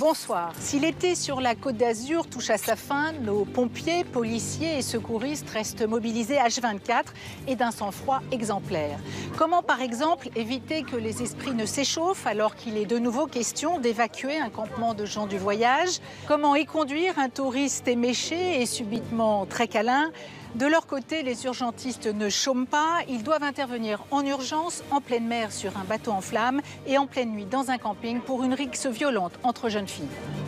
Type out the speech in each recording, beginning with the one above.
Bonsoir. Si l'été sur la Côte d'Azur touche à sa fin, nos pompiers, policiers et secouristes restent mobilisés H24 et d'un sang-froid exemplaire. Comment, par exemple, éviter que les esprits ne s'échauffent alors qu'il est de nouveau question d'évacuer un campement de gens du voyage? Comment éconduire un touriste éméché et subitement très câlin? De leur côté, les urgentistes ne chôment pas. Ils doivent intervenir en urgence, en pleine mer sur un bateau en flammes et en pleine nuit dans un camping pour une rixe violente entre jeunes filles.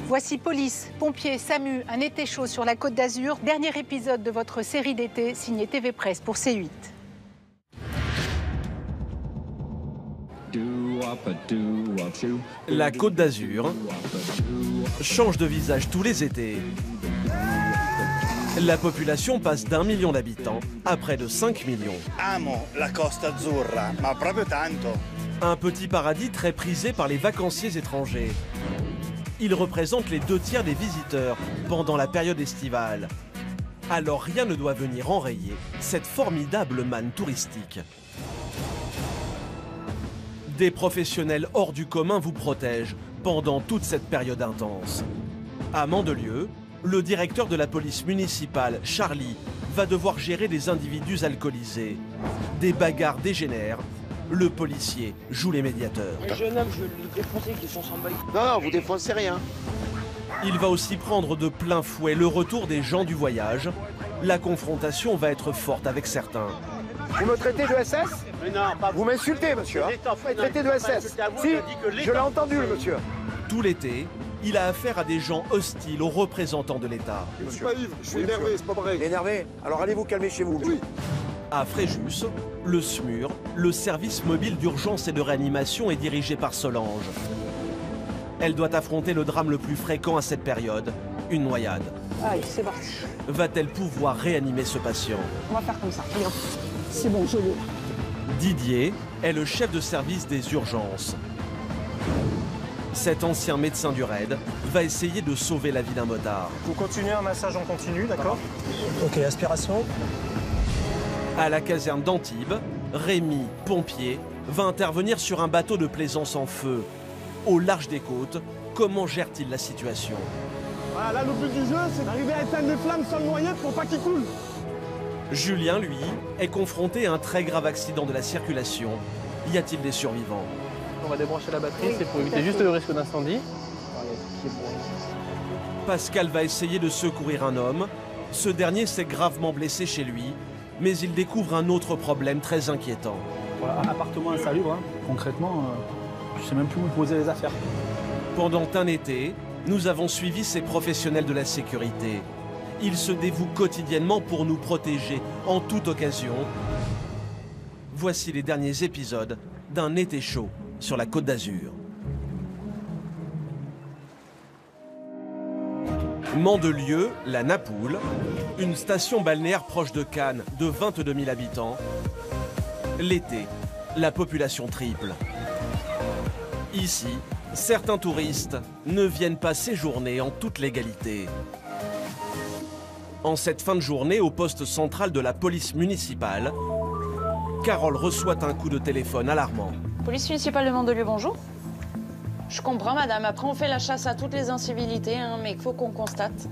Voici Police, Pompiers, SAMU, un été chaud sur la Côte d'Azur. Dernier épisode de votre série d'été signée TV Presse pour C8. La Côte d'Azur change de visage tous les étés. La population passe d'1 million d'habitants à près de 5 millions. Amo la Costa Azzurra, ma proprio tanto. Un petit paradis très prisé par les vacanciers étrangers. Il représente les 2/3 des visiteurs pendant la période estivale. Alors rien ne doit venir enrayer cette formidable manne touristique. Des professionnels hors du commun vous protègent pendant toute cette période intense. À Mandelieu, le directeur de la police municipale, Charlie, va devoir gérer des individus alcoolisés. Des bagarres dégénèrent. Le policier joue les médiateurs. Le jeune homme, je vais le défoncer, qu'ils sont sans bail. Non, vous défoncez rien. Il va aussi prendre de plein fouet le retour des gens du voyage. La confrontation va être forte avec certains. Vous me traitez de SS? Mais non, pas Vous m'insultez, monsieur. Hein? Vous me traitez de SS. Si, je l'ai entendu, le monsieur. Tout l'été, il a affaire à des gens hostiles aux représentants de l'État. Je suis pas ivre, je suis énervé, c'est pas pareil. Énervé? Alors allez vous calmer chez vous. Oui. À Fréjus, le SMUR, le service mobile d'urgence et de réanimation, est dirigé par Solange. Elle doit affronter le drame le plus fréquent à cette période, une noyade. Allez, c'est parti. Va-t-elle pouvoir réanimer ce patient? On va faire comme ça. Allez, c'est bon, je l'ai. Didier est le chef de service des urgences. Cet ancien médecin du RAID va essayer de sauver la vie d'un motard. Vous continuez un massage en continu, d'accord? Ok, aspiration. À la caserne d'Antibes, Rémi, pompier, va intervenir sur un bateau de plaisance en feu. Au large des côtes, comment gère-t-il la situation? Voilà, là, le but du jeu, c'est d'arriver à éteindre les flammes sans le noyer pour pas qu'il coule. Julien, lui, est confronté à un très grave accident de la circulation. Y a-t-il des survivants? On va débrancher la batterie, c'est pour éviter juste le risque d'incendie. Pascal va essayer de secourir un homme. Ce dernier s'est gravement blessé chez lui, mais il découvre un autre problème très inquiétant. Voilà, un appartement insalubre, hein. Concrètement, je sais même plus où poser les affaires. Pendant un été, nous avons suivi ces professionnels de la sécurité. Ils se dévouent quotidiennement pour nous protéger en toute occasion. Voici les derniers épisodes d'un été chaud sur la Côte d'Azur. Mandelieu, la Napoule, une station balnéaire proche de Cannes de 22 000 habitants. L'été, la population triple. Ici, certains touristes ne viennent pas séjourner en toute légalité. En cette fin de journée, au poste central de la police municipale, Carole reçoit un coup de téléphone alarmant. Police municipale de Mandelieu, bonjour. Je comprends, madame. Après, on fait la chasse à toutes les incivilités, hein, mais il faut qu'on constate.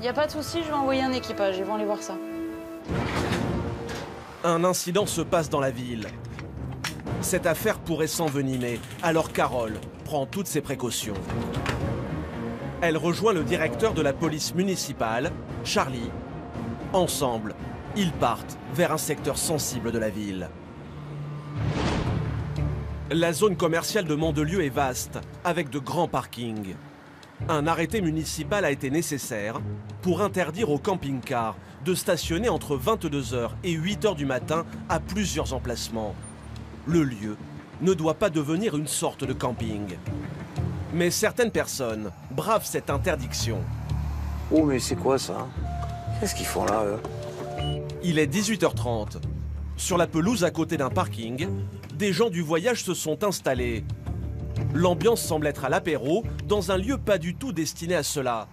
Il n'y a pas de souci, je vais envoyer un équipage. Ils vont aller voir ça. Un incident se passe dans la ville. Cette affaire pourrait s'envenimer, alors Carole prend toutes ses précautions. Elle rejoint le directeur de la police municipale, Charlie. Ensemble, ils partent vers un secteur sensible de la ville. La zone commerciale de Mandelieu est vaste, avec de grands parkings. Un arrêté municipal a été nécessaire pour interdire aux camping-cars de stationner entre 22 h et 8 h du matin à plusieurs emplacements. Le lieu ne doit pas devenir une sorte de camping. Mais certaines personnes bravent cette interdiction. Oh, mais c'est quoi ça? Qu'est-ce qu'ils font là, eux? Il est 18 h 30. Sur la pelouse à côté d'un parking, des gens du voyage se sont installés. L'ambiance semble être à l'apéro, dans un lieu pas du tout destiné à cela.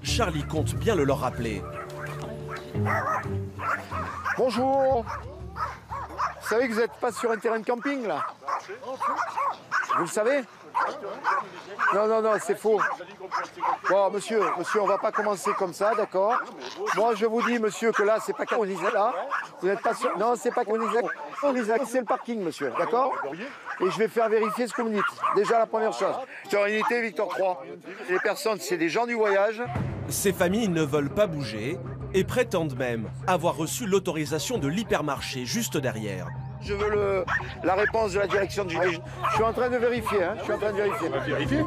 Charlie compte bien le leur rappeler. Bonjour. Vous savez que vous n'êtes pas sur un terrain de camping, là? Vous le savez? Non, non, non, c'est faux. Bon, monsieur, on va pas commencer comme ça, d'accord? Moi, je vous dis, monsieur, que là, c'est pas qu'on disait là. Vous n'êtes pas sûr? Non, c'est pas qu'on disait. C'est le parking, monsieur, d'accord? Et je vais faire vérifier ce que vous me dites. Déjà, la première chose. Victor Unité, Victor 3. Les personnes, c'est des gens du voyage. Ces familles ne veulent pas bouger et prétendent même avoir reçu l'autorisation de l'hypermarché juste derrière. Je veux la réponse de la direction du GIGN. Je suis en train de vérifier, hein. Je suis en train de vérifier.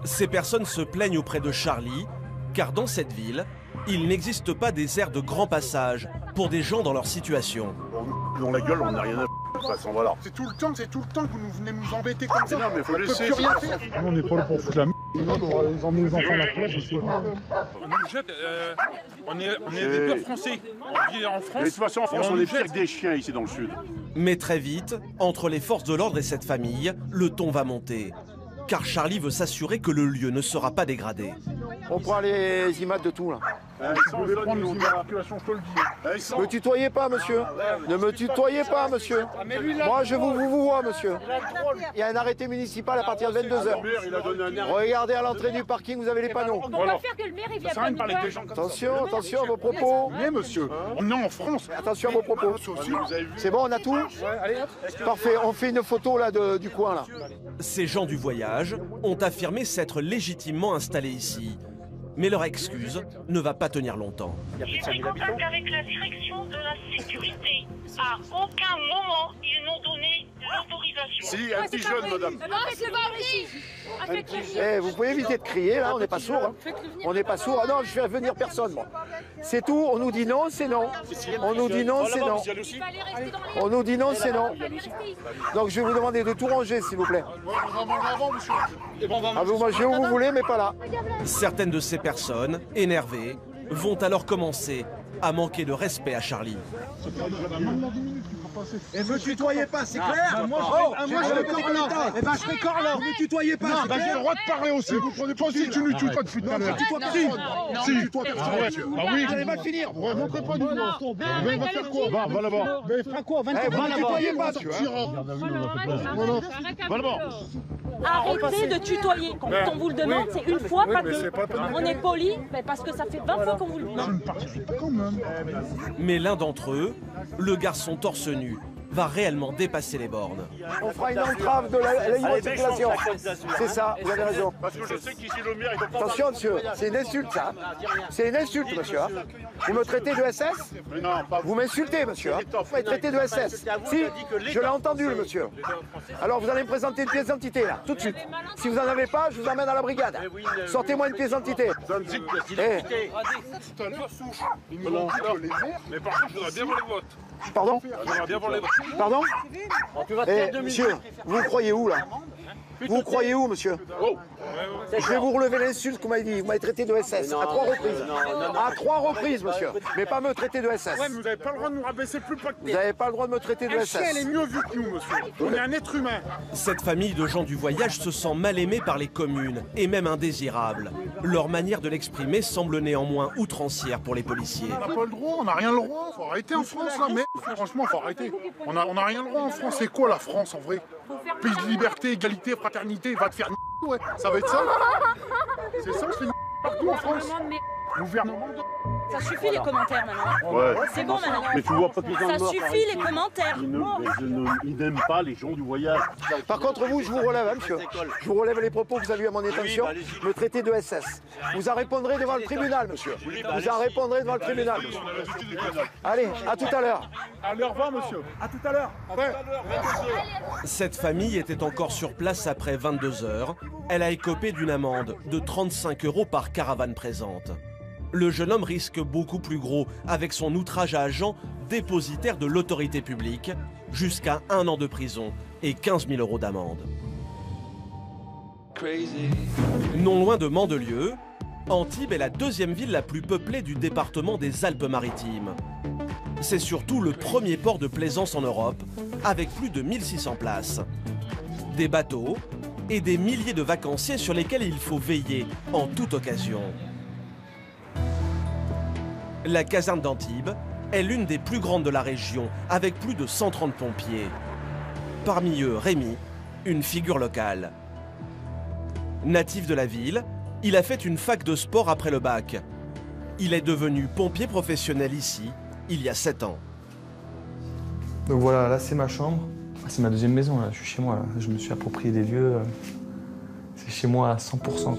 Ces personnes se plaignent auprès de Charlie, car dans cette ville, il n'existe pas des aires de grand passage pour des gens dans leur situation. Dans la gueule, on n'a rien à... De toute façon, voilà. C'est tout le temps que vous venez nous embêter comme ça. Non, mais faut laisser. On peut plus rien faire. On n'est pas là pour foutre la merde. On va emmener les enfants à la plage, je sais pas. On est des peurs français. On vit en France. Mais de toute façon, en France, on est pire que des chiens ici dans le sud. Mais très vite, entre les forces de l'ordre et cette famille, le ton va monter. Car Charlie veut s'assurer que le lieu ne sera pas dégradé. On prend les images de tout, là. Vous pouvez prendre les immatriculations, je te le dis. Ne me tutoyez pas, monsieur. Ne me tutoyez pas, monsieur. Moi, je vous vois, monsieur. Il y a un arrêté municipal à partir de 22h. Regardez à l'entrée du parking, vous avez les panneaux. On peut pas faire que le maire il vient pas nous voir. Attention, attention à vos propos. Mais monsieur, on est en France. Attention à vos propos. C'est bon, on a tout? Parfait, on fait une photo là du coin là. Ces gens du voyage ont affirmé s'être légitimement installés ici. Mais leur excuse ne va pas tenir longtemps. J'ai pris contact avec la direction de la sécurité. À aucun moment, ils n'ont donné l'autorisation. Si, un petit jeune, madame. Eh, vous pouvez éviter de crier, là, on n'est pas sourd. Hein. On n'est pas sourd. Ah non, je fais venir personne, moi. C'est tout, on nous dit non, c'est non. On nous dit non, c'est non. On nous dit non, c'est non. Donc je vais vous demander de tout ranger, s'il vous plaît. Ah, vous mangez où vous voulez, mais pas là. Certaines de ces personnes, énervées, vont alors commencer à manquer de respect à Charlie. Et me tutoyez pas, c'est clair? Moi, je fais corps là. Eh ben, je fais corps là. Ne tutoyez pas. Non, j'ai le droit de parler aussi. Vous prenez pas si tu ne tutoies pas depuis tout à l'heure. Si, tu tutoies personne. Bah oui, vous allez mal finir. Montrez pas du doigt. Va faire quoi? Va là-bas. Mais fera quoi? Vous ne tutoyez pas, tu Va là-bas. Arrêtez de tutoyer. Quand on vous le demande, c'est une fois, pas deux. On est poli, parce que ça fait 20 fois qu'on vous le demande. Mais l'un d'entre eux, le garçon torse nu, va réellement dépasser les bornes. On fera une entrave de la libre circulation. C'est ça, vous avez raison. Parce que je sais qu'ici le maire, il doit pas... Attention, monsieur, c'est une insulte, ça. C'est une insulte, monsieur. Vous me traitez de SS? Non, pas vous m'insultez, monsieur. Vous m'avez traité de SS. Si, je l'ai entendu, le monsieur. Alors, vous allez me présenter une pièce d'identité, là, tout de suite. Si vous n'en avez pas, je vous emmène à la brigade. Sortez-moi une pièce d'identité. Mais par contre, je voudrais bien voir les votes. Pardon? Je voudrais bien voir les votes. Pardon? Monsieur, vous croyez où, là? Vous croyez où, monsieur? Je vais vous relever l'insulte qu'on m'a dit. Vous m'avez traité de SS à 3 reprises. À 3 reprises, monsieur. Mais pas me traiter de SS. Ouais, mais vous n'avez pas le droit de nous rabaisser plus pas que nous. Vous n'avez pas le droit de me traiter de SS. Elle est mieux vue que nous, monsieur. On est un être humain. Cette famille de gens du voyage se sent mal aimée par les communes et même indésirable. Leur manière de l'exprimer semble néanmoins outrancière pour les policiers. On n'a pas le droit, on n'a rien le droit. Faut arrêter en France, là, mais franchement, faut arrêter. On n'a rien le droit en France. C'est quoi la France, en vrai? Pays de liberté, égalité, fraternité, va te faire ouais. Ça va être ça? C'est ça, je fais partout en France. Gouvernement de... Ça suffit les commentaires maintenant. Ouais. C'est bon maintenant. Mais tu vois pas que les gens Ça suffit les commentaires. Ils n'aiment pas les gens du voyage. Par contre, vous, je vous relève, hein, monsieur. Je vous relève les propos que vous avez eu à mon attention. Me traiter de SS. Vous en répondrez devant le tribunal, monsieur. Vous en répondrez devant le tribunal. Allez, à tout à l'heure. Allez, au revoir, monsieur. À tout à l'heure. Cette famille était encore sur place après 22 heures. Elle a écopé d'une amende de 35 € par caravane présente. Le jeune homme risque beaucoup plus gros avec son outrage à agent dépositaire de l'autorité publique, jusqu'à 1 an de prison et 15 000 € d'amende. Non loin de Mandelieu, Antibes est la 2e ville la plus peuplée du département des Alpes-Maritimes. C'est surtout le premier port de plaisance en Europe, avec plus de 1600 places. Des bateaux et des milliers de vacanciers sur lesquels il faut veiller en toute occasion. La caserne d'Antibes est l'une des plus grandes de la région, avec plus de 130 pompiers. Parmi eux, Rémi, une figure locale. Natif de la ville, il a fait une fac de sport après le bac. Il est devenu pompier professionnel ici, il y a 7 ans. Donc voilà, là c'est ma chambre. C'est ma deuxième maison, là. Je suis chez moi. Là. Je me suis approprié des lieux. C'est chez moi à 100%. Quoi.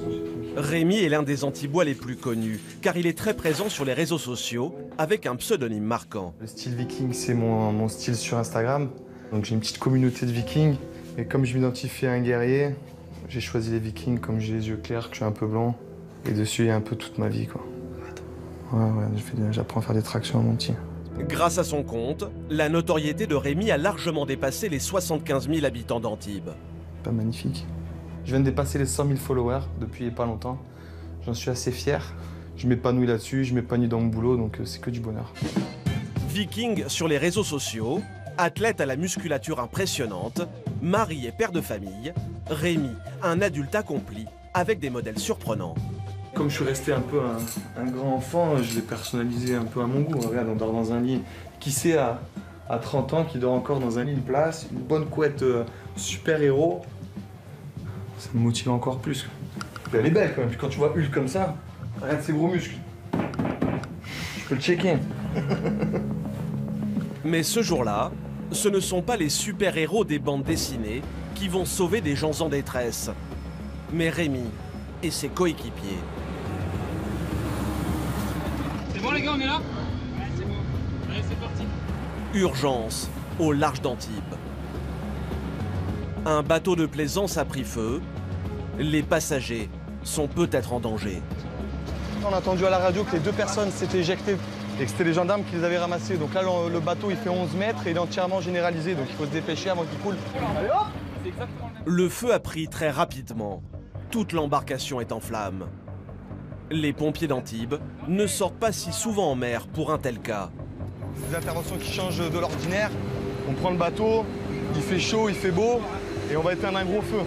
Rémi est l'un des antibois les plus connus, car il est très présent sur les réseaux sociaux avec un pseudonyme marquant. Le style viking, c'est mon style sur Instagram. Donc j'ai une petite communauté de vikings. Et comme je m'identifie à un guerrier, j'ai choisi les vikings comme j'ai les yeux clairs, que je suis un peu blanc. Et dessus, il y a un peu toute ma vie, quoi. Ouais, j'apprends à faire des tractions à mon petit. Grâce à son compte, la notoriété de Rémi a largement dépassé les 75 000 habitants d'Antibes. Pas magnifique. Je viens de dépasser les 100 000 followers depuis pas longtemps. J'en suis assez fier. Je m'épanouis là-dessus, je m'épanouis dans mon boulot, donc c'est que du bonheur. Viking sur les réseaux sociaux, athlète à la musculature impressionnante, mari et père de famille, Rémi, un adulte accompli avec des modèles surprenants. Comme je suis resté un peu un grand enfant, je l'ai personnalisé un peu à mon goût. Regarde, on dort dans un lit. Qui sait à 30 ans qui dort encore dans un lit, une place, une bonne couette super-héros. Ça me motive encore plus. Elle est belle quand même. Puis quand tu vois Hulk comme ça, regarde ses gros muscles. Je peux le checker. Mais ce jour-là, ce ne sont pas les super-héros des bandes dessinées qui vont sauver des gens en détresse, mais Rémi et ses coéquipiers. C'est bon les gars, on est là? Ouais, c'est bon. Allez, c'est parti. Urgence au large d'Antibes. Un bateau de plaisance a pris feu. Les passagers sont peut-être en danger. On a entendu à la radio que les 2 personnes s'étaient éjectées et que c'était les gendarmes qui les avaient ramassés. Donc là, le bateau, il fait 11 mètres et il est entièrement généralisé. Donc il faut se dépêcher avant qu'il coule. Le feu a pris très rapidement. Toute l'embarcation est en flammes. Les pompiers d'Antibes ne sortent pas si souvent en mer pour un tel cas. Des interventions qui changent de l'ordinaire. On prend le bateau, il fait chaud, il fait beau, et on va éteindre un gros feu.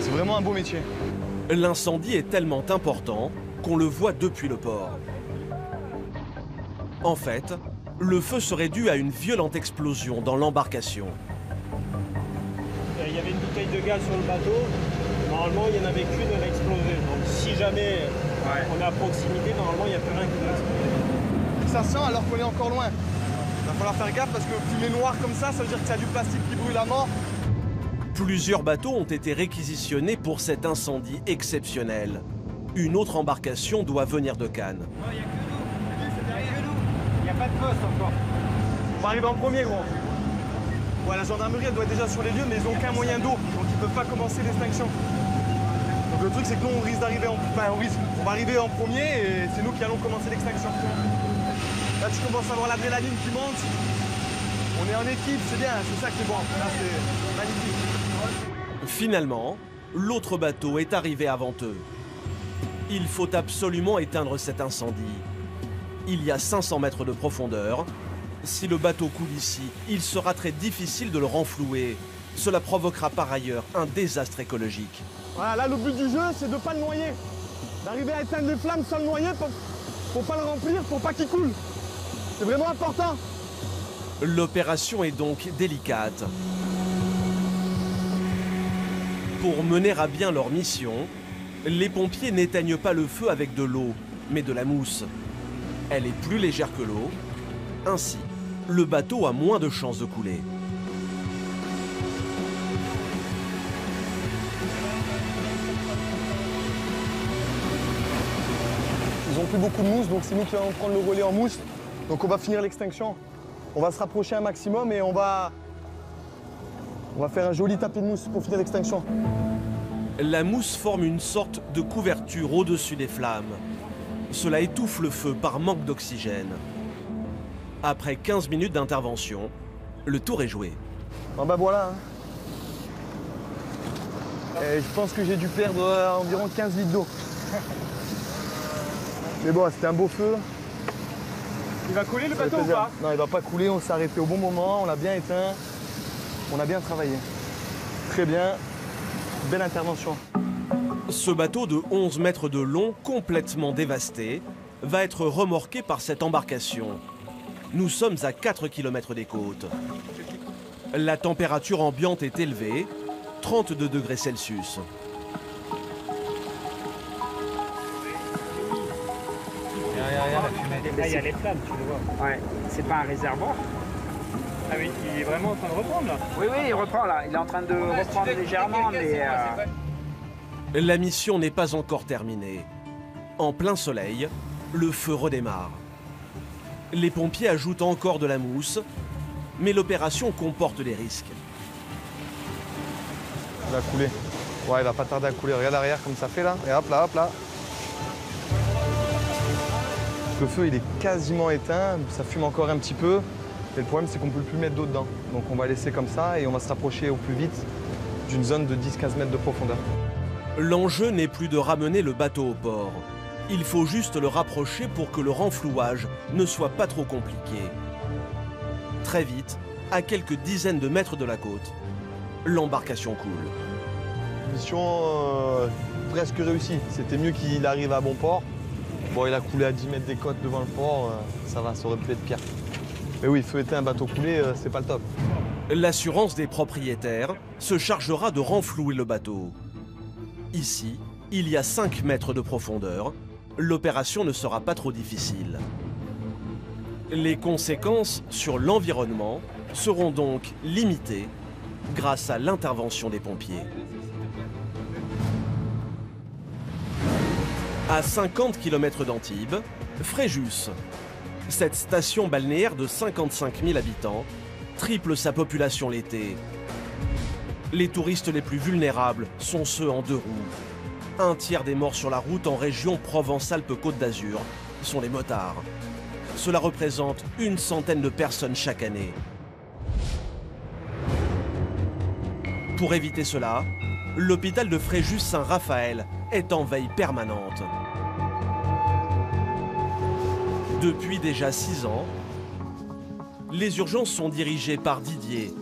C'est vraiment un beau métier. L'incendie est tellement important qu'on le voit depuis le port. En fait, le feu serait dû à une violente explosion dans l'embarcation. Il y avait une bouteille de gaz sur le bateau. Normalement, il n'y en avait qu'une, elle a explosé. Donc si jamais on est à proximité, normalement, il n'y a plus rien qui doit exploser. Ça sent alors qu'on est encore loin. Il va falloir faire gaffe parce que fumée noire comme ça veut dire que c'est du plastique qui brûle à mort. Plusieurs bateaux ont été réquisitionnés pour cet incendie exceptionnel. Une autre embarcation doit venir de Cannes. Il n'y a pas de poste encore. On va arriver en premier, gros. Ouais, la gendarmerie, elle doit être déjà sur les lieux, mais ils n'ont aucun moyen d'eau. Donc ils ne peuvent pas commencer l'extinction. Donc le truc, c'est que nous, on risque d'arriver en... Enfin, on va arriver en premier et c'est nous qui allons commencer l'extinction. Là, tu commences à voir l'adrénaline qui monte. On est en équipe, c'est bien, c'est ça qui est bon. Là, c'est magnifique. Finalement, l'autre bateau est arrivé avant eux. Il faut absolument éteindre cet incendie. Il y a 500 mètres de profondeur. Si le bateau coule ici, il sera très difficile de le renflouer. Cela provoquera par ailleurs un désastre écologique. Voilà, là, le but du jeu, c'est de ne pas le noyer. D'arriver à éteindre les flammes sans le noyer pour pas le remplir, pour pas qu'il coule. C'est vraiment important. L'opération est donc délicate. Pour mener à bien leur mission, les pompiers n'éteignent pas le feu avec de l'eau, mais de la mousse. Elle est plus légère que l'eau. Ainsi, le bateau a moins de chances de couler. Ils ont plus beaucoup de mousse, donc c'est nous qui allons prendre le relais en mousse. Donc on va finir l'extinction. On va se rapprocher un maximum et on va faire un joli tapis de mousse pour finir l'extinction. La mousse forme une sorte de couverture au-dessus des flammes. Cela étouffe le feu par manque d'oxygène. Après 15 minutes d'intervention, le tour est joué. Ah bah voilà. Et je pense que j'ai dû perdre environ 15 litres d'eau. Mais bon, c'était un beau feu. Il va couler le bateau ou pas? Non, il va pas couler, on s'est arrêté au bon moment, on l'a bien éteint, on a bien travaillé. Très bien, belle intervention. Ce bateau de 11 mètres de long, complètement dévasté, va être remorqué par cette embarcation. Nous sommes à 4 km des côtes. La température ambiante est élevée, 32 degrés Celsius. Là, il y a les flammes, tu le vois. Ouais, c'est pas un réservoir. Ah oui, il est vraiment en train de reprendre là. Oui, il reprend là. Il est en train de reprendre légèrement, mais... La mission n'est pas encore terminée. En plein soleil, le feu redémarre. Les pompiers ajoutent encore de la mousse, mais l'opération comporte des risques. Il va couler. Ouais, il va pas tarder à couler. Regarde derrière comme ça fait là. Et hop là, hop là. Le feu, il est quasiment éteint. Ça fume encore un petit peu. Et le problème, c'est qu'on ne peut plus mettre d'eau dedans. Donc on va laisser comme ça et on va se rapprocher au plus vite d'une zone de 10-15 mètres de profondeur. L'enjeu n'est plus de ramener le bateau au port. Il faut juste le rapprocher pour que le renflouage ne soit pas trop compliqué. Très vite, à quelques dizaines de mètres de la côte, l'embarcation coule. Mission presque réussie. C'était mieux qu'il arrive à bon port. Bon, il a coulé à 10 mètres des côtes devant le port. Ça va, ça aurait pu être pire. Mais oui, feu éteint, bateau coulé, c'est pas le top. L'assurance des propriétaires se chargera de renflouer le bateau. Ici, il y a 5 mètres de profondeur. L'opération ne sera pas trop difficile. Les conséquences sur l'environnement seront donc limitées grâce à l'intervention des pompiers. À 50 km d'Antibes, Fréjus. Cette station balnéaire de 55 000 habitants triple sa population l'été. Les touristes les plus vulnérables sont ceux en 2 roues. Un tiers des morts sur la route en région Provence-Alpes-Côte d'Azur sont des motards. Cela représente une centaine de personnes chaque année. Pour éviter cela, l'hôpital de Fréjus-Saint-Raphaël est en veille permanente. Depuis déjà 6 ans, les urgences sont dirigées par Didier.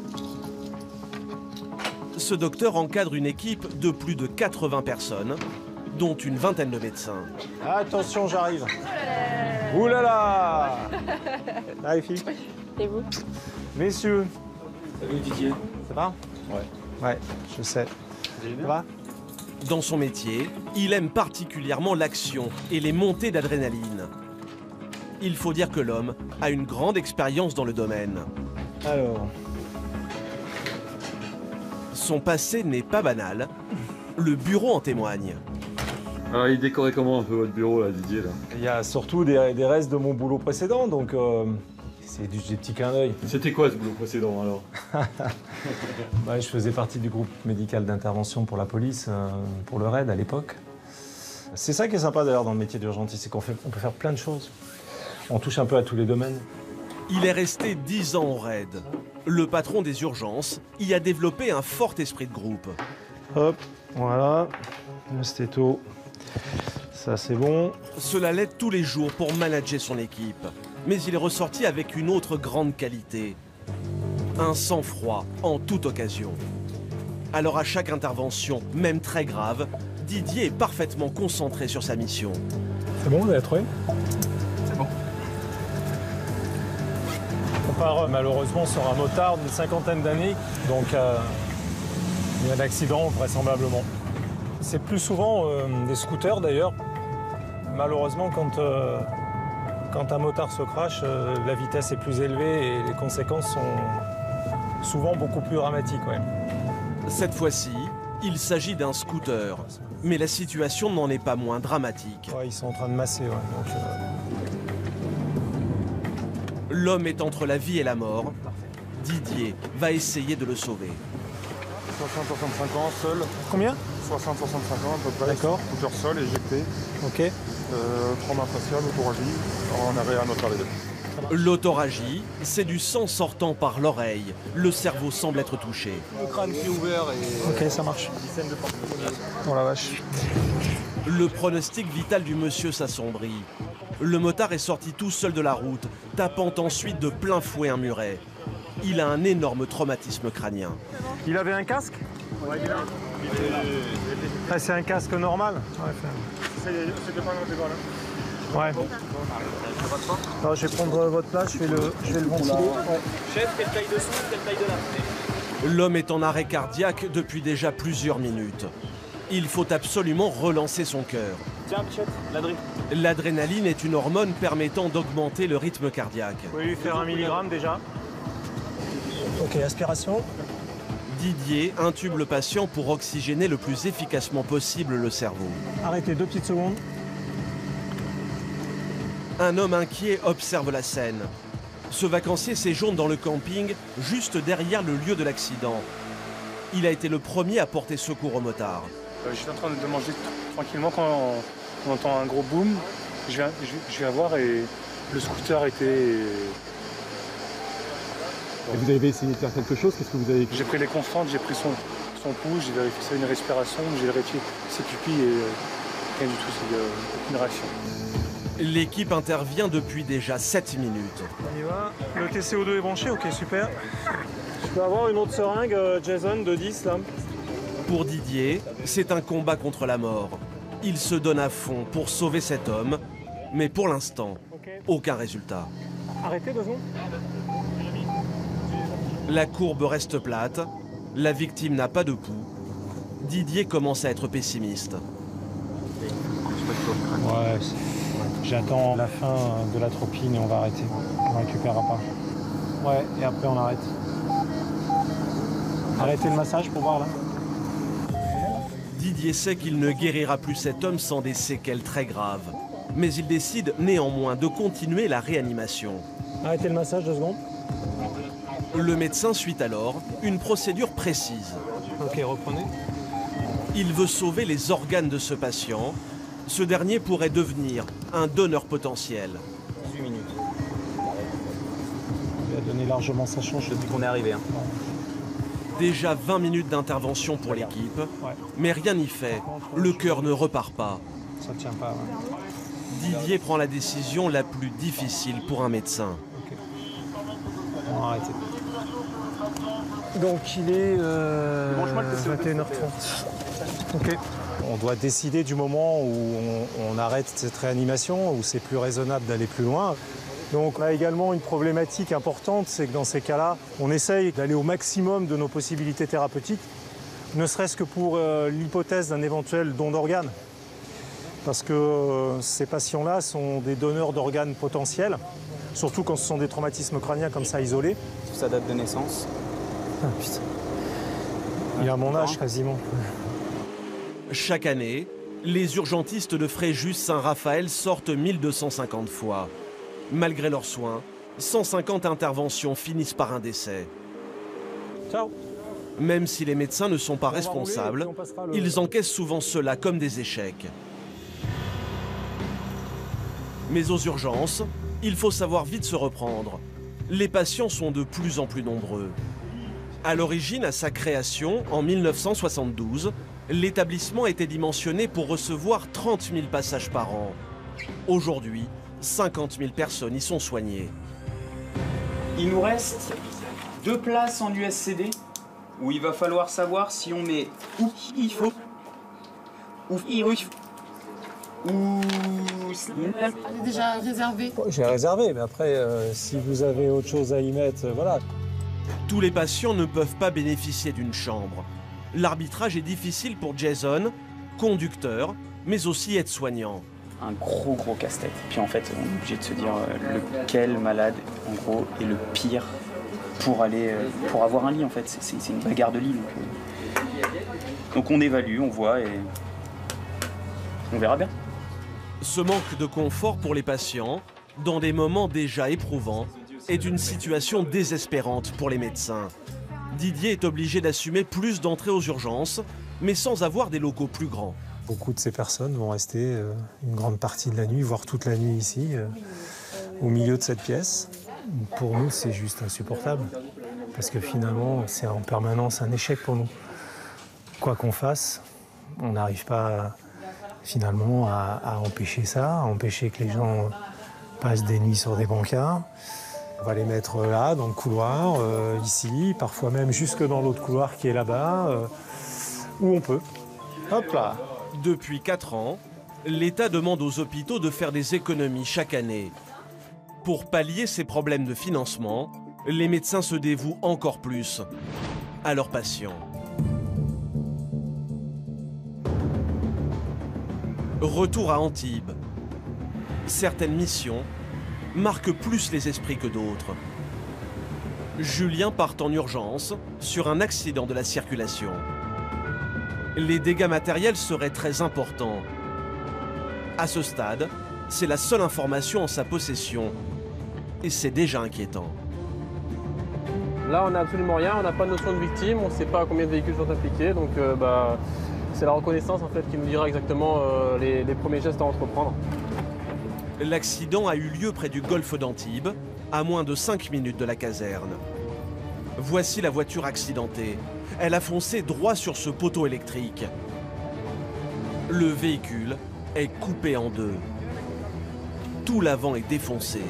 Ce docteur encadre une équipe de plus de 80 personnes, dont une vingtaine de médecins. Attention, j'arrive. Ouh là là. Là, les filles. Et vous? Messieurs. Salut Didier. Ça va? Ouais, je sais. Ça va? Dans son métier, il aime particulièrement l'action et les montées d'adrénaline. Il faut dire que l'homme a une grande expérience dans le domaine. Alors... Son passé n'est pas banal. Le bureau en témoigne. Alors, il est décoré comment un peu votre bureau, là, Didier là? Il y a surtout des restes de mon boulot précédent, donc c'est des petits clins d'œil. C'était quoi ce boulot précédent alors? Je faisais partie du groupe médical d'intervention pour la police, pour le RAID à l'époque. C'est ça qui est sympa d'ailleurs dans le métier d'urgentiste, c'est qu'on peut faire plein de choses. On touche un peu à tous les domaines. Il est resté 10 ans au RAID. Le patron des urgences y a développé un fort esprit de groupe. Hop, voilà, le stéto, ça c'est bon. Cela l'aide tous les jours pour manager son équipe. Mais il est ressorti avec une autre grande qualité. Un sang-froid en toute occasion. Alors à chaque intervention, même très grave, Didier est parfaitement concentré sur sa mission. C'est bon, vous avez trouvé? C'est bon. On part malheureusement sur un motard d'une 50aine d'années, donc il y a un accident vraisemblablement. C'est plus souvent des scooters d'ailleurs. Malheureusement, quand un motard se crache, la vitesse est plus élevée et les conséquences sont souvent beaucoup plus dramatiques. Ouais. Cette fois-ci, il s'agit d'un scooter, mais la situation n'en est pas moins dramatique. Ouais, ils sont en train de masser, ouais, donc, L'homme est entre la vie et la mort. Didier va essayer de le sauver. 60-65 ans, seul. Combien? 60-65 ans à peu près. D'accord. Scooter seul, éjecté. Ok. Trauma facial, autoragie, en arrêt à notre arrêt. L'autoragie, c'est du sang sortant par l'oreille. Le cerveau semble être touché. Le crâne qui est ouvert et... Ok, ça marche. Oh la vache. Le pronostic vital du monsieur s'assombrit. Le motard est sorti tout seul de la route, tapant ensuite de plein fouet un muret. Il a un énorme traumatisme crânien. Il avait un casque? Ouais, c'est un casque normal? Ouais, c'était pas notre école, hein. Ouais. Alors, je vais prendre votre place, je vais le ventiler. Ouais. Chef, quelle taille de son, quelle taille de lame? L'homme est en arrêt cardiaque depuis déjà plusieurs minutes. Il faut absolument relancer son cœur. Tiens, Bichette, l'adré. L'adrénaline est une hormone permettant d'augmenter le rythme cardiaque. Vous pouvez lui faire 1 milligramme déjà. Ok, aspiration. Didier intube le patient pour oxygéner le plus efficacement possible le cerveau. Arrêtez 2 petites secondes. Un homme inquiet observe la scène. Ce vacancier séjourne dans le camping juste derrière le lieu de l'accident. Il a été le premier à porter secours au motard. J'étais en train de manger tranquillement quand on entend un gros boom. Je viens voir et le scooter était... Et vous avez essayé de faire quelque chose? Qu'est-ce que vous avez fait? J'ai pris les constantes, j'ai pris son pouls, j'ai vérifié une respiration, j'ai vérifié ses pupilles et rien du tout, c'est aucune réaction. L'équipe intervient depuis déjà 7 minutes. On y va. Le TCO2 est branché, ok, super. Je peux avoir une autre seringue, Jason, de 10 là? Pour Didier, c'est un combat contre la mort. Il se donne à fond pour sauver cet homme, mais pour l'instant, aucun résultat. Arrêtez 2 secondes. La courbe reste plate, la victime n'a pas de pouls. Didier commence à être pessimiste. Ouais, j'attends la fin de l'atropine et on va arrêter. On ne récupérera pas. Ouais, et après on arrête. Arrêtez le massage pour voir là. Didier sait qu'il ne guérira plus cet homme sans des séquelles très graves. Mais il décide néanmoins de continuer la réanimation. Arrêtez le massage 2 secondes. Le médecin suit alors une procédure précise. Ok, reprenez. Il veut sauver les organes de ce patient. Ce dernier pourrait devenir un donneur potentiel. 18 minutes. Il a donné largement sa chance depuis qu'on est arrivé. Hein. Déjà 20 minutes d'intervention pour l'équipe, mais rien n'y fait. Le cœur ne repart pas. Ça tient pas. Ouais. Didier prend la décision la plus difficile pour un médecin. Okay. On va arrêter. Donc il est 21h30. Ok. On doit décider du moment où on arrête cette réanimation, où c'est plus raisonnable d'aller plus loin. Donc on a également une problématique importante, c'est que dans ces cas-là, on essaye d'aller au maximum de nos possibilités thérapeutiques, ne serait-ce que pour l'hypothèse d'un éventuel don d'organes. Parce que ces patients-là sont des donneurs d'organes potentiels, surtout quand ce sont des traumatismes crâniens comme ça isolés. Sa date de naissance. Ah putain. Il a mon âge quasiment. Chaque année, les urgentistes de Fréjus-Saint-Raphaël sortent 1250 fois. Malgré leurs soins, 150 interventions finissent par un décès. Ciao. Même si les médecins ne sont pas responsables, ils encaissent souvent cela comme des échecs. Mais aux urgences, il faut savoir vite se reprendre. Les patients sont de plus en plus nombreux. À l'origine, à sa création, en 1972, l'établissement était dimensionné pour recevoir 30 000 passages par an. Aujourd'hui, 50 000 personnes y sont soignées. Il nous reste 2 places en USCD où il va falloir savoir si on met où il faut, où il faut, ou... Elle est déjà réservée. J'ai réservé, mais après, si vous avez autre chose à y mettre, voilà. Tous les patients ne peuvent pas bénéficier d'une chambre. L'arbitrage est difficile pour Jason, conducteur, mais aussi aide-soignant. Un gros casse-tête. Puis en fait, on est obligé de se dire lequel malade, en gros, est le pire pour avoir un lit, en fait. C'est une bagarre de lit. Donc on évalue, on voit et on verra bien. Ce manque de confort pour les patients, dans des moments déjà éprouvants, est une situation désespérante pour les médecins. Didier est obligé d'assumer plus d'entrées aux urgences, mais sans avoir des locaux plus grands. Beaucoup de ces personnes vont rester une grande partie de la nuit, voire toute la nuit ici, au milieu de cette pièce. Pour nous, c'est juste insupportable, parce que finalement, c'est en permanence un échec pour nous. Quoi qu'on fasse, on n'arrive pas finalement à empêcher ça, à empêcher que les gens passent des nuits sur des brancards. On va les mettre là, dans le couloir, ici, parfois même jusque dans l'autre couloir qui est là-bas, où on peut. Hop là. Depuis 4 ans, l'État demande aux hôpitaux de faire des économies chaque année. Pour pallier ces problèmes de financement, les médecins se dévouent encore plus à leurs patients. Retour à Antibes. Certaines missions marquent plus les esprits que d'autres. Julien part en urgence sur un accident de la circulation. Les dégâts matériels seraient très importants. À ce stade, c'est la seule information en sa possession. Et c'est déjà inquiétant. Là, on n'a absolument rien, on n'a pas de notion de victime, on ne sait pas combien de véhicules sont impliqués, donc c'est la reconnaissance en fait qui nous dira exactement les premiers gestes à entreprendre. L'accident a eu lieu près du golfe d'Antibes, à moins de 5 minutes de la caserne. Voici la voiture accidentée. Elle a foncé droit sur ce poteau électrique. Le véhicule est coupé en deux. Tout l'avant est défoncé.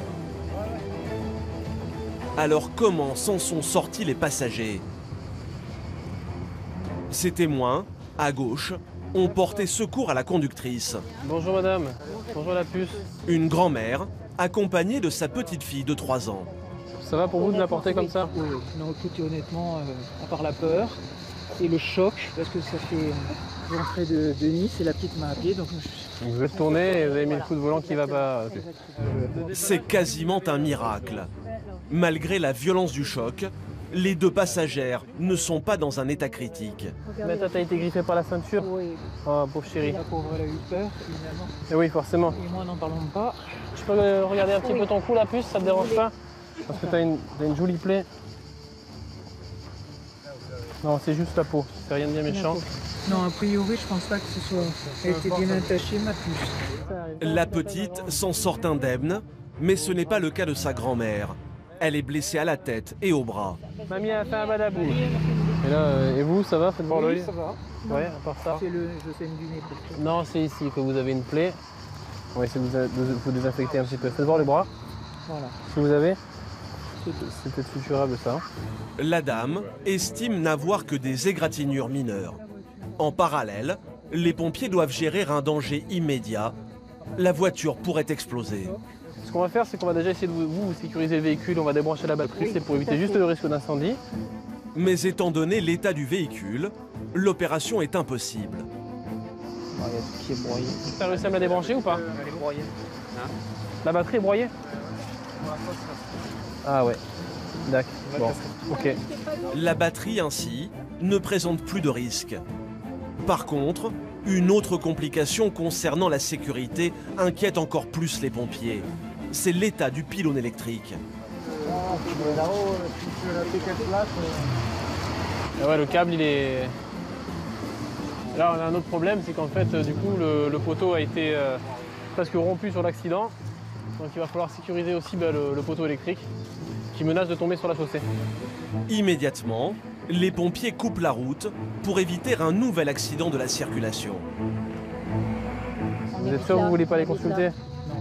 Alors comment s'en sont sortis les passagers? Ces témoins, à gauche, ont porté secours à la conductrice. Bonjour madame, bonjour la puce. Une grand-mère, accompagnée de sa petite fille de 3 ans. Ça va pour vous de la porter comme ça? Oui. Non, écoutez, honnêtement, à part la peur et le choc, parce que ça fait l'entrée de Nice et la petite m'a appelé. Donc vous êtes tourné et vous avez mis le coup de volant qui va pas. Okay. C'est quasiment un miracle. Malgré la violence du choc, les 2 passagères ne sont pas dans un état critique. Mais toi, t'as été griffé par la ceinture? Oui. Oh, pauvre chérie. La pauvre, elle a eu peur, évidemment. Et oui, forcément. Et moi, n'en parlons pas. Je peux regarder un petit peu ton cou, la puce, ça te dérange pas? Parce que t'as une jolie plaie. Non, c'est juste la peau, c'est rien de bien méchant. Non, a priori, je pense pas que ce soit... Elle était bien attachée, ma puce. La petite s'en sort indemne, mais ce n'est pas le cas de sa grand-mère. Elle est blessée à la tête et au bras. Mamie a fait un badabou. Et là, et vous, ça va? Faites voir l'œil? Ça va. Ouais, à part ça. Je saigne du nez. Non, c'est ici que vous avez une plaie. On va essayer de vous désinfecter un petit peu. Faites voir les bras. Voilà. Ce que vous avez? C'est peut-être suturable ça. La dame estime n'avoir que des égratignures mineures. En parallèle, les pompiers doivent gérer un danger immédiat. La voiture pourrait exploser. Ce qu'on va faire, c'est qu'on va déjà essayer de vous sécuriser le véhicule. On va débrancher la batterie, c'est pour éviter juste le risque d'incendie. Mais étant donné l'état du véhicule, l'opération est impossible. Il y a tout qui est broyé. T'as réussi à me la débrancher ou pas? Elle est broyée. La batterie est broyée? Ah ouais, d'accord. Bon, ok. La batterie ainsi ne présente plus de risque. Par contre, une autre complication concernant la sécurité inquiète encore plus les pompiers. C'est l'état du pylône électrique. Ah ouais, le câble il est... Là on a un autre problème, c'est qu'en fait du coup le poteau a été presque rompu sur l'accident. Donc il va falloir sécuriser aussi le poteau électrique qui menace de tomber sur la chaussée. Immédiatement, les pompiers coupent la route pour éviter un nouvel accident de la circulation. Vous êtes sûr que vous ne voulez pas les consulter? Non,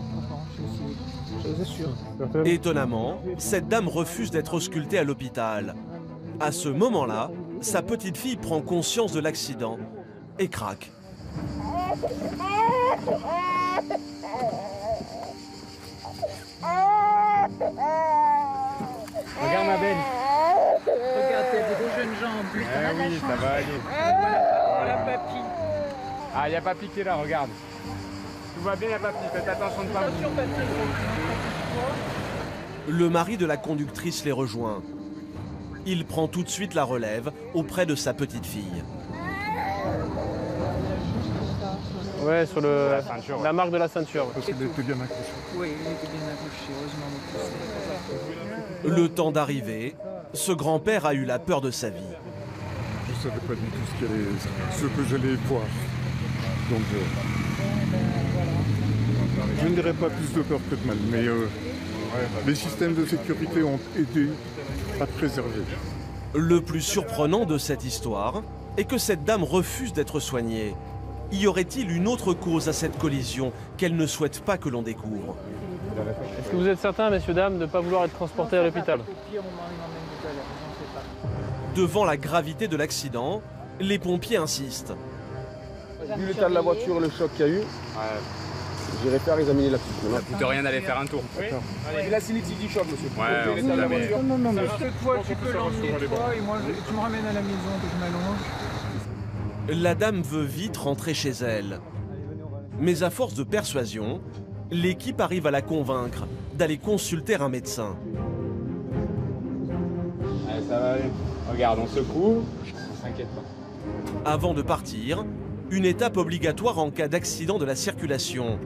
je suis sûr. Étonnamment, cette dame refuse d'être auscultée à l'hôpital. À ce moment-là, sa petite fille prend conscience de l'accident et craque. Regarde ma belle. Regarde, t'as des beaux jeunes gens en plus. Oui, ça va aller. Voilà, papy. Ah, il y a papy qui est là, regarde. Tout va bien, il y a papy. Faites attention de pas vous. Le mari de la conductrice les rejoint. Il prend tout de suite la relève auprès de sa petite fille. Ouais, sur la marque de la ceinture. Parce qu'il était bien accroché. Oui, il était bien accroché, heureusement. Le temps d'arriver, ce grand-père a eu la peur de sa vie. Je ne savais pas du tout ce que j'allais voir. Donc, je ne dirais pas plus de peur que de mal, mais les systèmes de sécurité ont aidé à préserver. Le plus surprenant de cette histoire est que cette dame refuse d'être soignée. Y aurait-il une autre cause à cette collision qu'elle ne souhaite pas que l'on découvre? Est-ce que vous êtes certain, messieurs, dames, de ne pas vouloir être transportés à l'hôpital? Devant la gravité de l'accident, les pompiers insistent. Vu l'état de la voiture et le choc qu'il y a eu, j'irai faire examiner la petite. Ça ne coûte rien d'aller faire un tour. C'est la cinétique du choc, monsieur. Ouais, l'état de la voiture. Non, cette fois, tu peux l'emmener, toi, et moi, tu me ramènes à la maison, que je m'allonge. La dame veut vite rentrer chez elle. Mais à force de persuasion, l'équipe arrive à la convaincre d'aller consulter un médecin. Allez, ça va aller. Regarde, on secoue, on s'inquiète pas. Avant de partir, une étape obligatoire en cas d'accident de la circulation.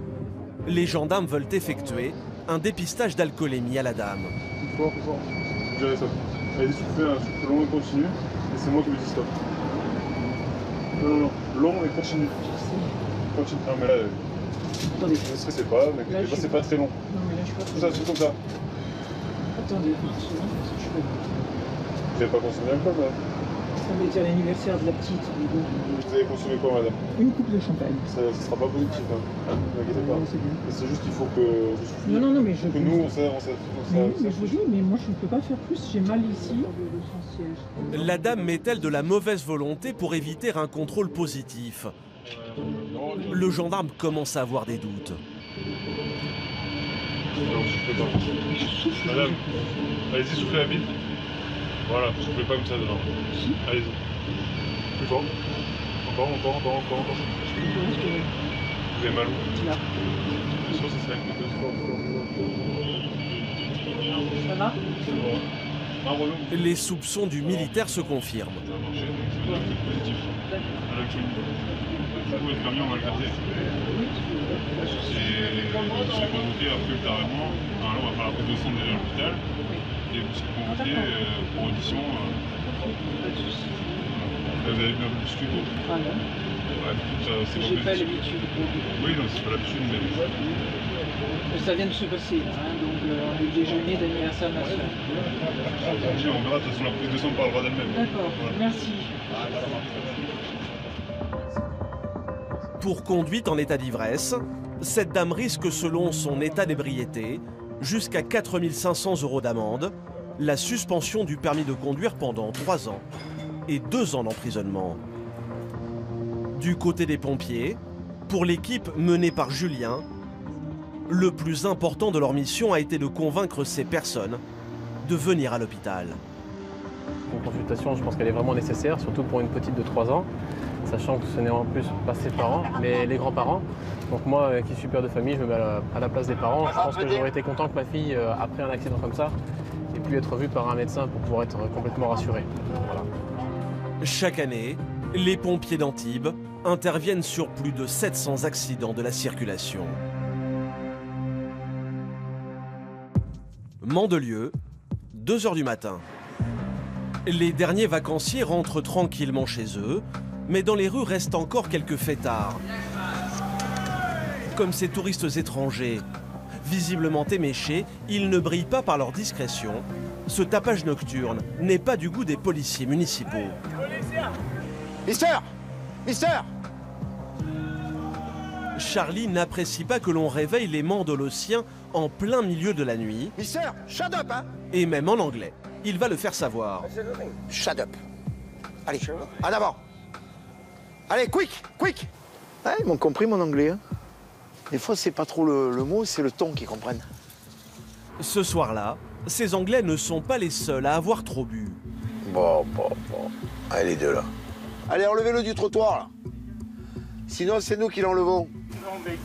Les gendarmes veulent effectuer un dépistage d'alcoolémie à la dame. Fort. Gérer ça. Allez, soufflez un souffle long et continu. Et c'est moi qui vous dis stop. Non. Long et continu. Continue. Non, mais là, Attendez. ne stressez pas, mais c'est pas très long. Non, mais là, je suis pas... Tout ça, c'est comme ça. Attendez, une seconde, parce que je peux... Vous n'avez pas consommé d'alcool, madame? Ça va être l'anniversaire de la petite. Vous avez consommé quoi, madame? Une coupe de champagne. Ça ne sera pas positif, hein. Ne vous inquiétez pas. C'est juste qu'il faut que vous souffliez. Non, mais je... Que nous, on sait. Mais je vous dis, mais moi, je ne peux pas faire plus. J'ai mal ici. La dame met-elle de la mauvaise volonté pour éviter un contrôle positif? Le gendarme commence à avoir des doutes. Non, soufflez pas. Madame, allez-y, soufflez à vide. Voilà, soufflez pas comme ça dedans. Allez-y. Plus fort. Encore. Vous avez mal où? Là. Je suis sûr que ça serait une catastrophe. Ça va? C'est bon. Les soupçons du militaire se confirment. Ça a marché, donc c'est positif. À l'actualité. Du coup, votre permis, on va le garder. C'est convoqué après ultérieurement. Alors, on va faire la prise de sang déjà à l'hôpital. Et vous serez convoqué pour audition. Vous avez bien discuté. Ah non. Ouais, c'est pas l'habitude. Oui, non, c'est pas l'habitude, mais... Ça vient de se passer, hein, donc le déjeuner d'anniversaire de ma soeur. On verra, de toute façon, la prise de sang parlera d'elle-même. D'accord, voilà. Merci. Pour conduite en état d'ivresse, cette dame risque, selon son état d'ébriété, jusqu'à 4 500 € d'amende, la suspension du permis de conduire pendant 3 ans et 2 ans d'emprisonnement. Du côté des pompiers, pour l'équipe menée par Julien, le plus important de leur mission a été de convaincre ces personnes de venir à l'hôpital. Une consultation, je pense qu'elle est vraiment nécessaire, surtout pour une petite de 3 ans, sachant que ce n'est en plus pas ses parents, mais les grands-parents. Donc moi, qui suis père de famille, je me mets à la place des parents. Je pense que j'aurais été content que ma fille, après un accident comme ça, ait pu être vue par un médecin pour pouvoir être complètement rassurée. Voilà. Chaque année, les pompiers d'Antibes interviennent sur plus de 700 accidents de la circulation. Mandelieu, 2 h du matin. Les derniers vacanciers rentrent tranquillement chez eux, mais dans les rues restent encore quelques fêtards. Comme ces touristes étrangers. Visiblement éméchés, ils ne brillent pas par leur discrétion. Ce tapage nocturne n'est pas du goût des policiers municipaux. Mister Charlie n'apprécie pas que l'on réveille les mandolossiens en plein milieu de la nuit. Mister, shut up, hein. Et même en anglais. Il va le faire savoir. Shut up. Allez, en avant. Allez, quick. Ah, ils m'ont compris mon anglais. Hein. Des fois, c'est pas trop le mot, c'est le ton qu'ils comprennent. Ce soir-là, ces Anglais ne sont pas les seuls à avoir trop bu. Bon. Allez, les deux, là. Allez, enlevez-le du trottoir, là. Sinon, c'est nous qui l'enlevons. Non, mec,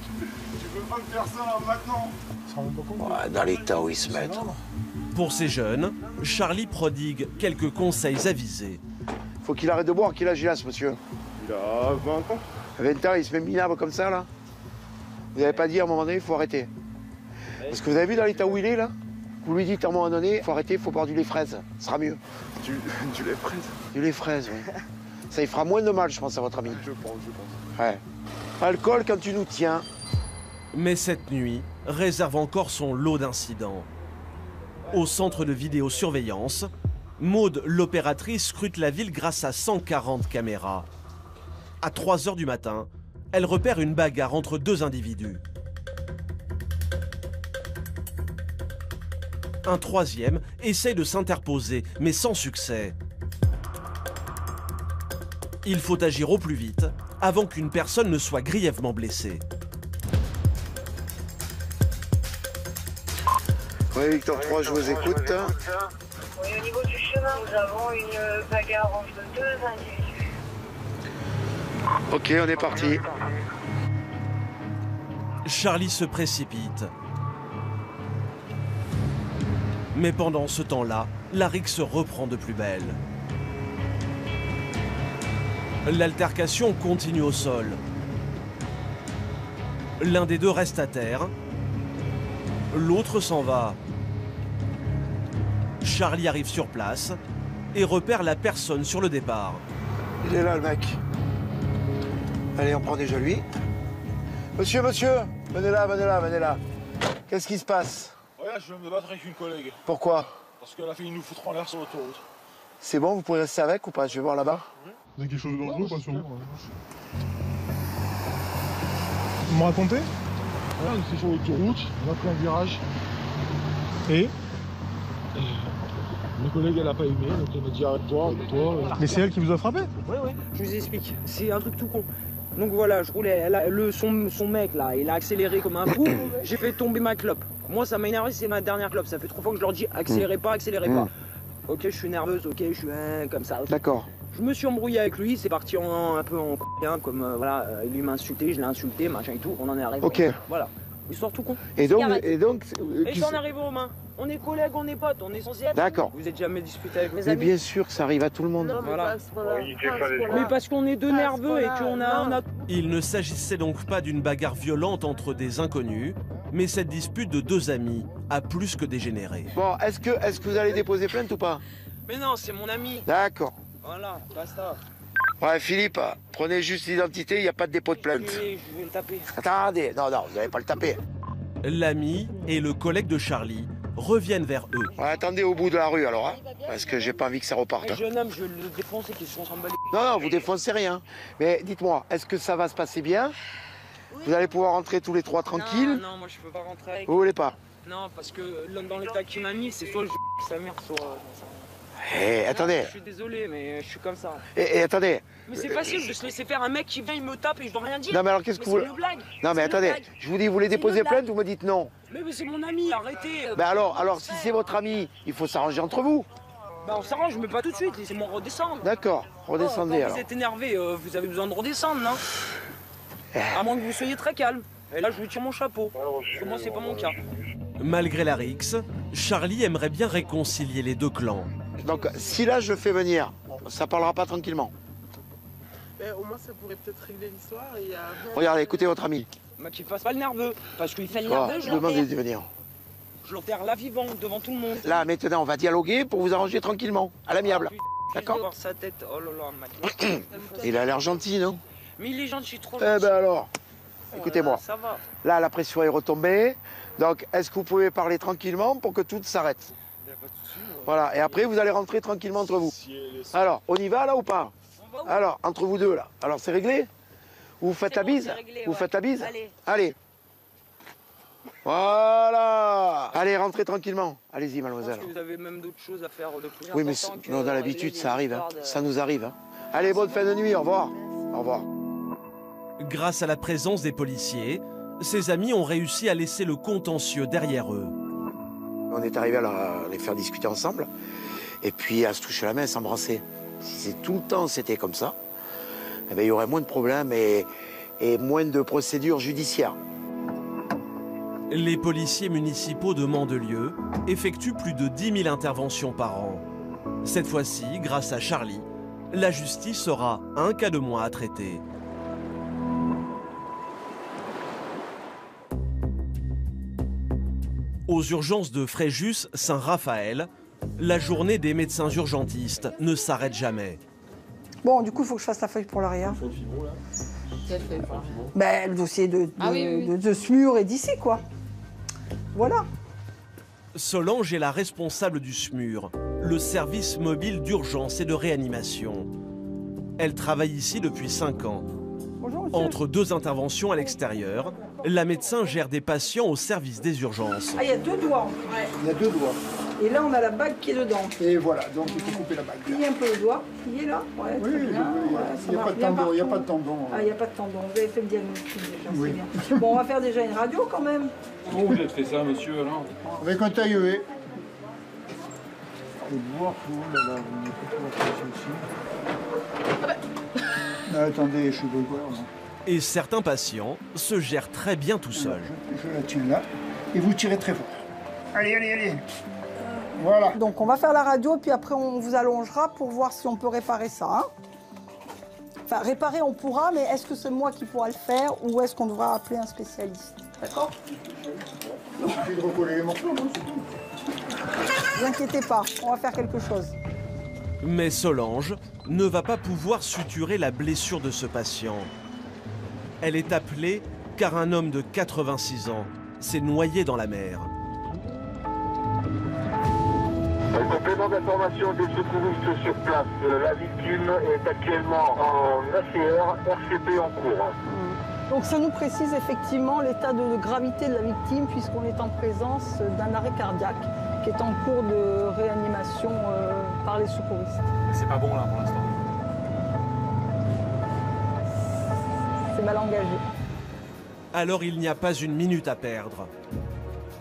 tu peux pas me faire ça là, maintenant. Ouais, dans l'état où ils se mettent. Pour ces jeunes, Charlie prodigue quelques conseils avisés. Faut qu'il arrête de boire. Quel âge il a, ce monsieur? Il a 20 ans. À 20 ans, il se met minable comme ça, là. Vous n'avez pas dit à un moment donné, il faut arrêter. Parce que vous avez vu dans l'état où il est, là? Vous lui dites à un moment donné, il faut arrêter, il faut boire du lait fraise. Ce sera mieux. Du lait fraise? Du lait fraise, oui. Ça y fera moins de mal, je pense, à votre ami. Je pense. Ouais. Alcool quand tu nous tiens. Mais cette nuit réserve encore son lot d'incidents. Au centre de vidéosurveillance, Maude, l'opératrice, scrute la ville grâce à 140 caméras. À 3 h du matin, elle repère une bagarre entre 2 individus. Un troisième essaye de s'interposer, mais sans succès. Il faut agir au plus vite, avant qu'une personne ne soit grièvement blessée. Oui, Victor 3, je vous écoute. Oui, au niveau du chemin, nous avons une bagarre entre 2 individus. Ok, on est parti. Charlie se précipite. Mais pendant ce temps-là, la rixe reprend de plus belle. L'altercation continue au sol. L'un des deux reste à terre. L'autre s'en va. Charlie arrive sur place et repère la personne sur le départ. Il est là, le mec. Allez, on prend déjà lui. Monsieur, venez là, venez là, venez là. Qu'est-ce qui se passe? Ouais, je vais me battre avec une collègue. Pourquoi? Parce qu'elle a fait nous foutre en l'air sur l'autoroute. C'est bon, vous pouvez rester avec ou pas? Je vais voir là-bas. Vous avez quelque chose de dangereux ou pas sur vous? Vous me racontez? Là, on était sur l'autoroute, on a pris un virage. Et ma collègue, elle a pas aimé, donc elle m'a dit arrête-toi, arrête-toi. Mais c'est elle qui vous a frappé? Ouais, je vous explique. C'est un truc tout con. Donc voilà, je roulais, son mec là, il a accéléré comme un fou, j'ai fait tomber ma clope. Moi ça m'a énervé, c'est ma dernière clope, ça fait 3 fois que je leur dis accélérez pas, accélérez pas. Ok, je suis nerveuse, ok, je suis comme ça. D'accord. Je me suis embrouillé avec lui, c'est parti un peu en comme voilà, lui m'a insulté, je l'ai insulté, machin et tout, on en est arrivé. Ok. Voilà, histoire tout con. Et donc j'en arrive aux mains. On est collègues, on est potes, on est censé être. D'accord. Vous êtes jamais disputé avec mes Mais amis. bien sûr que ça arrive à tout le monde. Non, voilà. Mais parce qu'on est deux nerveux et qu'on a... Il ne s'agissait donc pas d'une bagarre violente entre des inconnus, mais cette dispute de deux amis a plus que dégénéré. Bon, est-ce que vous allez déposer plainte ou pas? Mais non, c'est mon ami. D'accord. Voilà, basta. Ouais, Philippe, prenez juste l'identité, il n'y a pas de dépôt de plainte. Oui, je vais le taper. Attendez, non, vous n'allez pas le taper. L'ami et le collègue de Charlie reviennent vers eux. Ouais, attendez au bout de la rue alors, hein, parce que j'ai pas envie que ça reparte. Jeune homme, je vais le défoncer, qu'ils sont s'emballer. Non, vous défoncez rien. Mais dites-moi, est-ce que ça va se passer bien? Vous allez pouvoir rentrer tous les trois tranquilles? Non, moi je peux pas rentrer avec. Vous voulez pas? Non, parce que dans l'état qu'il m'a mis, c'est soit je sa mère, soit... attendez. Je suis désolé, mais je suis comme ça. Et attendez. Mais c'est facile de se laisser faire un mec qui vient, il me tape et je dois rien dire. Non, mais alors qu'est-ce que vous... C'est une blague. Non, mais attendez, je vous dis, vous voulez déposer plainte, vous me dites non. Mais c'est mon ami, arrêtez. Ben alors si c'est votre ami, il faut s'arranger entre vous. Bah on s'arrange, mais pas tout de suite, laissez-moi redescendre. D'accord, redescendez alors. Vous êtes énervé, vous avez besoin de redescendre, non? À moins que vous soyez très calme. Et là, je vous tire mon chapeau. Parce que moi, c'est pas mon cas. Malgré la rixe, Charlie aimerait bien réconcilier les deux clans. Donc, si là, je fais venir, ça parlera pas tranquillement. Mais au moins, ça pourrait peut-être régler l'histoire. Et regardez, écoutez votre ami. Bah, qu'il fasse pas le nerveux. Parce qu'il fait le nerveux, je demande de venir. Je l'enterre là vivant, devant tout le monde. Là, maintenant, on va dialoguer pour vous arranger tranquillement, à l'amiable. D'accord? Voir sa tête, oh là là, il a l'air gentil, non? Mais il est gentil, trop gentil. Eh ben alors, écoutez-moi. Ça va. Là, la pression est retombée. Donc, est-ce que vous pouvez parler tranquillement pour que tout s'arrête? Voilà, et après, vous allez rentrer tranquillement entre vous. Alors, on y va là ou pas? Alors, entre vous deux là. Alors, c'est réglé? Vous faites la bise? Vous faites la bise? Allez. Voilà. Allez, rentrez tranquillement. Allez-y, mademoiselle. Vous avez même d'autres choses à faire de plus. Oui, mais dans l'habitude, ça arrive. Hein. Ça nous arrive. Hein. Allez, bonne fin de nuit. Au revoir. Au revoir. Grâce à la présence des policiers, ses amis ont réussi à laisser le contentieux derrière eux. On est arrivé à les faire discuter ensemble et puis à se toucher la main, à s'embrasser. Si tout le temps c'était comme ça, eh bien, il y aurait moins de problèmes et moins de procédures judiciaires. Les policiers municipaux de Mandelieu effectuent plus de 10 000 interventions par an. Cette fois-ci, grâce à Charlie, la justice aura un cas de moins à traiter. Aux urgences de Fréjus, Saint-Raphaël, la journée des médecins urgentistes ne s'arrête jamais. Bon, du coup, il faut que je fasse la feuille pour l'arrière. Ben, le dossier de SMUR et d'ici, quoi. Voilà. Solange est la responsable du SMUR, le service mobile d'urgence et de réanimation. Elle travaille ici depuis 5 ans. Bonjour, entre 2 interventions à l'extérieur, la médecin gère des patients au service des urgences. Ah, il y a 2 doigts. Ouais. Il y a 2 doigts. Et là, on a la bague qui est dedans. Et voilà, donc il faut couper la bague. Il y a un peu le doigt. Il est là. Ouais, oui, il n'y a pas de tendon. Il n'y a pas de tendon. Ah, il n'y a pas de tendon. Vous avez fait le diagnostic déjà, oui. C'est bien. Bon, on va faire déjà une radio quand même. Comment vous avez fait ça, monsieur, alors? Avec un tailleué. Et voir pour là, vous mettez tout la pression ici. Attendez, je suis de voir. Et certains patients se gèrent très bien tout seuls. Je la tiens là et vous tirez très fort. Allez, allez, allez. Voilà. Donc on va faire la radio et puis après on vous allongera pour voir si on peut réparer ça. Hein. Enfin, réparer on pourra, mais est-ce que c'est moi qui pourra le faire ou est-ce qu'on devra appeler un spécialiste? D'accord? Il suffit de recoller les morceaux, non? Ne vous inquiétez pas, on va faire quelque chose. Mais Solange ne va pas pouvoir suturer la blessure de ce patient. Elle est appelée car un homme de 86 ans s'est noyé dans la mer. Complément d'information des secouristes sur place. La victime est actuellement en ACR, RCP en cours. Donc ça nous précise effectivement l'état de gravité de la victime puisqu'on est en présence d'un arrêt cardiaque qui est en cours de réanimation par les secouristes. C'est pas bon là pour l'instant. C'est mal engagé. Alors il n'y a pas une minute à perdre.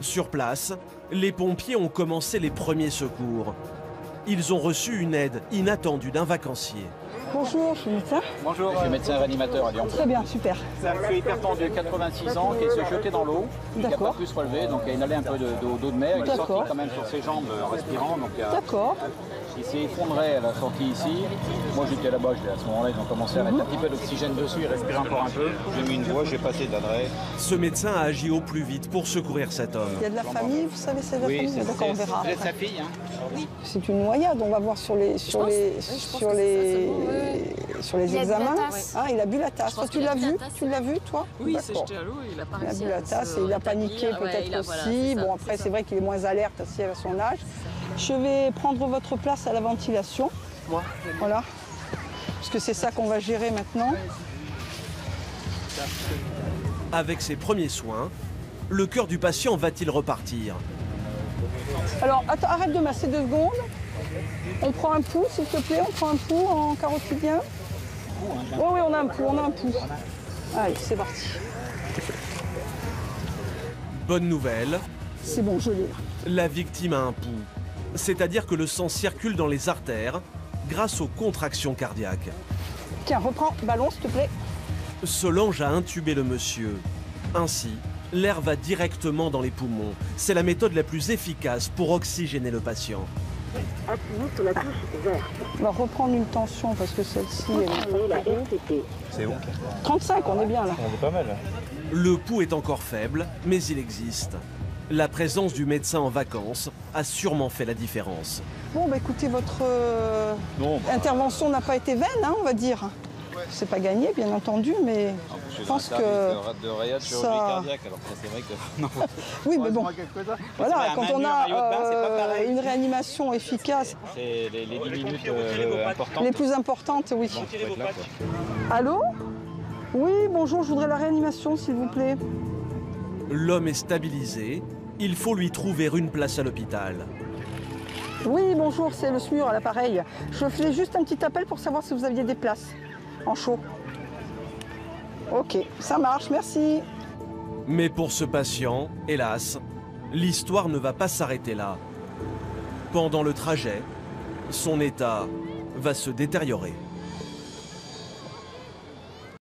Sur place, les pompiers ont commencé les premiers secours. Ils ont reçu une aide inattendue d'un vacancier. Bonjour, je suis médecin. Bonjour, je suis médecin réanimateur à Lyon. Très bien, super. C'est un monsieur hypertendu de 86 ans qui s'est jeté dans l'eau. Il n'a pas pu se relever, donc il inhalait un peu d'eau de mer. Il est sorti quand même sur ses jambes en respirant. D'accord. Il s'est effondré à la sortie ici. Moi j'étais là-bas, à ce moment-là, ils ont commencé à mettre un petit peu d'oxygène dessus, il respirait encore un peu. J'ai mis une voie, j'ai passé d'adresse. Ce médecin a agi au plus vite pour secourir cet homme. Il y a de la famille, vous savez, c'est de la famille. D'accord, on verra. C'est sa fille, hein. Oui. C'est une noyade, on va voir sur les examens. Ah, il a bu la tasse. Toi, tu l'as vu? Tu l'as vu, toi? Oui, c'est jeté à l'eau, il a pas réussi. Il a bu la tasse et il a paniqué peut-être aussi. Bon, après, c'est vrai qu'il est moins alerte aussi à son âge. Je vais prendre votre place à la ventilation. Voilà. Parce que c'est ça qu'on va gérer maintenant. Avec ses premiers soins, le cœur du patient va-t-il repartir? Alors, attends, arrête de masser 2 secondes. On prend un pouls, s'il te plaît. On prend un pouls en carotidien. Oui, on a un pouls, Allez, c'est parti. Bonne nouvelle. C'est bon, je l'ai. La victime a un pouls. C'est-à-dire que le sang circule dans les artères grâce aux contractions cardiaques. Tiens, reprends, ballon, s'il te plaît. Solange a intubé le monsieur. Ainsi, l'air va directement dans les poumons. C'est la méthode la plus efficace pour oxygéner le patient. On va reprendre une tension parce que celle-ci, elle est... C'est bon. 35, on est bien là. On est pas mal. Le pouls est encore faible, mais il existe. La présence du médecin en vacances a sûrement fait la différence. Bon, bah écoutez, votre intervention n'a pas été vaine, hein, on va dire. C'est pas gagné, bien entendu, mais je pense que de réa de chirurgie cardiaque, alors c'est vrai que... Non. Oui, mais bon, voilà, quand on a une réanimation efficace... C'est les 10 minutes importantes. Les plus importantes, oui. Allô? Oui, bonjour, je voudrais la réanimation, s'il vous plaît. L'homme est stabilisé, il faut lui trouver une place à l'hôpital. Oui, bonjour, c'est le SMUR à l'appareil. Je faisais juste un petit appel pour savoir si vous aviez des places en chaud. Ok, ça marche, merci. Mais pour ce patient, hélas, l'histoire ne va pas s'arrêter là. Pendant le trajet, son état va se détériorer.